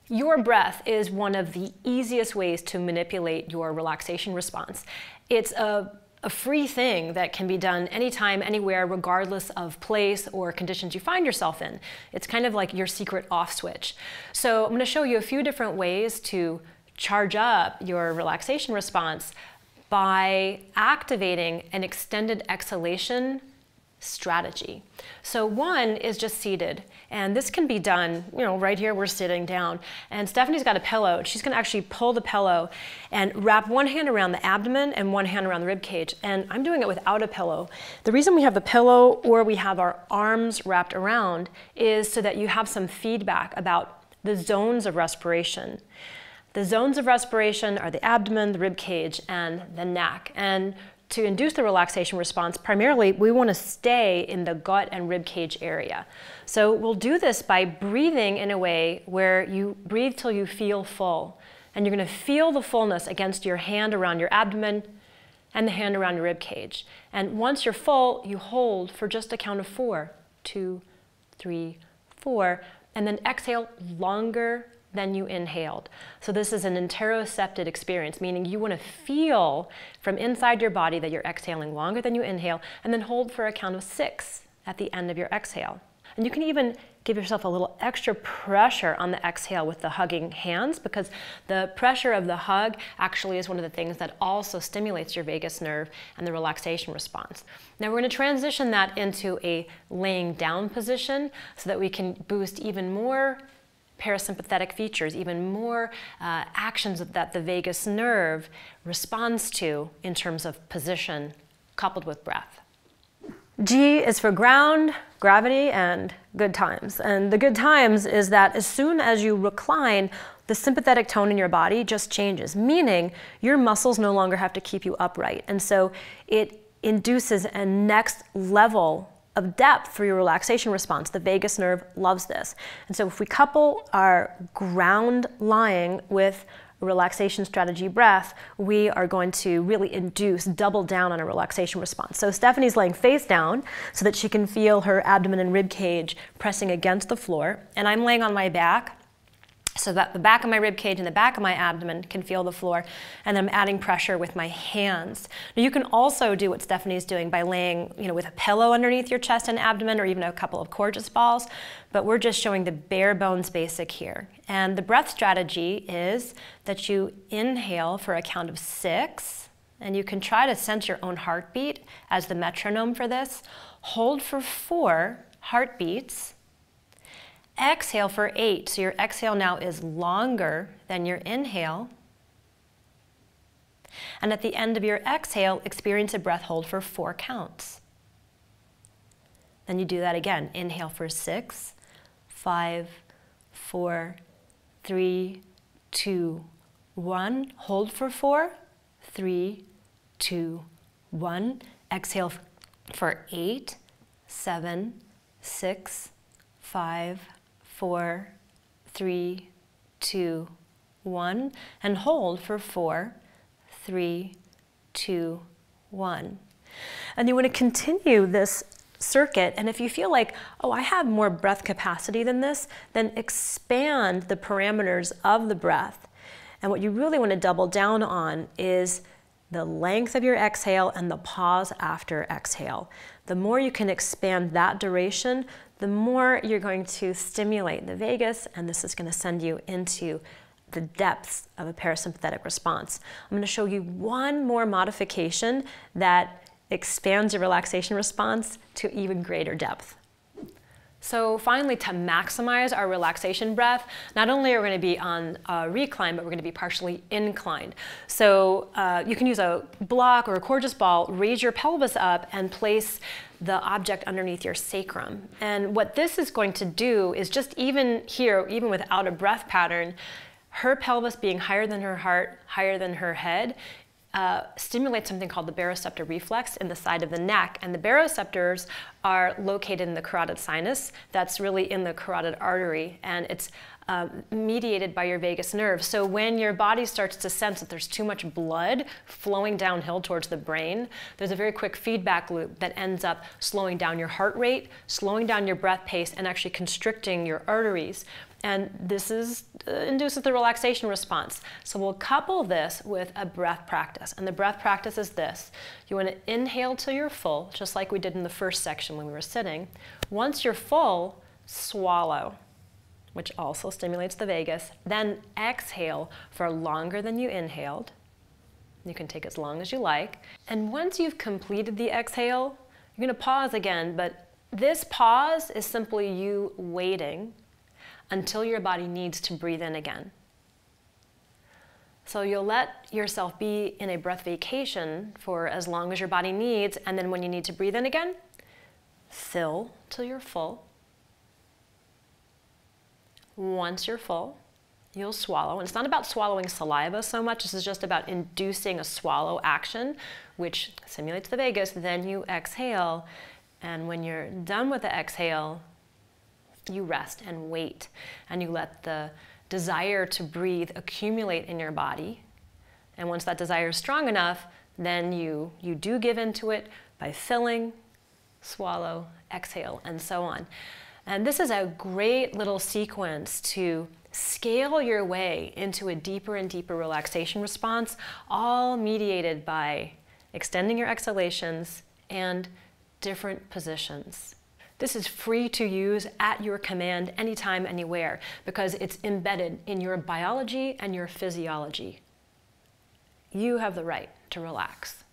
Your breath is one of the easiest ways to manipulate your relaxation response. It's a free thing that can be done anytime, anywhere, regardless of place or conditions you find yourself in. It's kind of like your secret off switch. So I'm going to show you a few different ways to charge up your relaxation response by activating an extended exhalation strategy. So one is just seated, and this can be done, right here we're sitting down, and Stephanie's got a pillow. She's going to actually pull the pillow and wrap one hand around the abdomen and one hand around the rib cage, and I'm doing it without a pillow. The reason we have the pillow or we have our arms wrapped around is so that you have some feedback about the zones of respiration. The zones of respiration are the abdomen, the rib cage, and the neck. And to induce the relaxation response, primarily, we want to stay in the gut and rib cage area. So we'll do this by breathing in a way where you breathe till you feel full. And you're going to feel the fullness against your hand around your abdomen and the hand around your rib cage. And once you're full, you hold for just a count of 4. 2, 3, 4. And then exhale longer than you inhaled. So this is an interocepted experience, meaning you want to feel from inside your body that you're exhaling longer than you inhale, and then hold for a count of 6 at the end of your exhale. And you can even give yourself a little extra pressure on the exhale with the hugging hands, because the pressure of the hug actually is one of the things that also stimulates your vagus nerve and the relaxation response. Now we're going to transition that into a laying down position so that we can boost even more parasympathetic features, even more actions that the vagus nerve responds to in terms of position coupled with breath. G is for ground, gravity, and good times. And the good times is that as soon as you recline, the sympathetic tone in your body just changes, meaning your muscles no longer have to keep you upright. And so it induces a next level of depth for your relaxation response. The vagus nerve loves this. And so if we couple our ground lying with a relaxation strategy breath, we are going to really induce, double down on a relaxation response. So Stephanie's laying face down so that she can feel her abdomen and rib cage pressing against the floor. And I'm laying on my back so that the back of my rib cage and the back of my abdomen can feel the floor, and I'm adding pressure with my hands. Now you can also do what Stephanie's doing by laying, with a pillow underneath your chest and abdomen, or even a couple of Coregeous balls, but we're just showing the bare bones basic here. And the breath strategy is that you inhale for a count of 6, and you can try to sense your own heartbeat as the metronome for this. Hold for 4 heartbeats. Exhale for 8, so your exhale now is longer than your inhale. And at the end of your exhale, experience a breath hold for 4 counts. Then you do that again. Inhale for 6, 5, 4, 3, 2, 1. Hold for 4, 3, 2, 1. Exhale for 8, 7, 6, 5, 4, 3, 2, 1, and hold for 4, 3, 2, 1. And you want to continue this circuit, and if you feel like, oh, I have more breath capacity than this, then expand the parameters of the breath. And what you really want to double down on is the length of your exhale and the pause after exhale. The more you can expand that duration, the more you're going to stimulate the vagus, and this is going to send you into the depths of a parasympathetic response. I'm going to show you one more modification that expands your relaxation response to even greater depth. So finally, to maximize our relaxation breath, not only are we going to be on a recline, but we're going to be partially inclined. So you can use a block or a Coregeous ball, raise your pelvis up, and place the object underneath your sacrum. And what this is going to do is just even here, even without a breath pattern, her pelvis being higher than her heart, higher than her head, stimulates something called the baroreceptor reflex in the side of the neck. And the baroreceptors are located in the carotid sinus. That's really in the carotid artery. And it's mediated by your vagus nerve. So when your body starts to sense that there's too much blood flowing downhill towards the brain, there's a very quick feedback loop that ends up slowing down your heart rate, slowing down your breath pace, and actually constricting your arteries. And this induces the relaxation response. So we'll couple this with a breath practice. And the breath practice is this. You want to inhale till you're full, just like we did in the first section when we were sitting. Once you're full, swallow, which also stimulates the vagus. Then exhale for longer than you inhaled. You can take as long as you like. And once you've completed the exhale, you're going to pause again, but this pause is simply you waiting until your body needs to breathe in again. So you'll let yourself be in a breath vacation for as long as your body needs, and then when you need to breathe in again, fill till you're full. Once you're full, you'll swallow. And it's not about swallowing saliva so much. This is just about inducing a swallow action, which simulates the vagus. Then you exhale. And when you're done with the exhale, you rest and wait. And you let the desire to breathe accumulate in your body. And once that desire is strong enough, then you do give into it by filling, swallow, exhale, and so on. And this is a great little sequence to scale your way into a deeper and deeper relaxation response, all mediated by extending your exhalations and different positions. This is free to use at your command anytime, anywhere, because it's embedded in your biology and your physiology. You have the right to relax.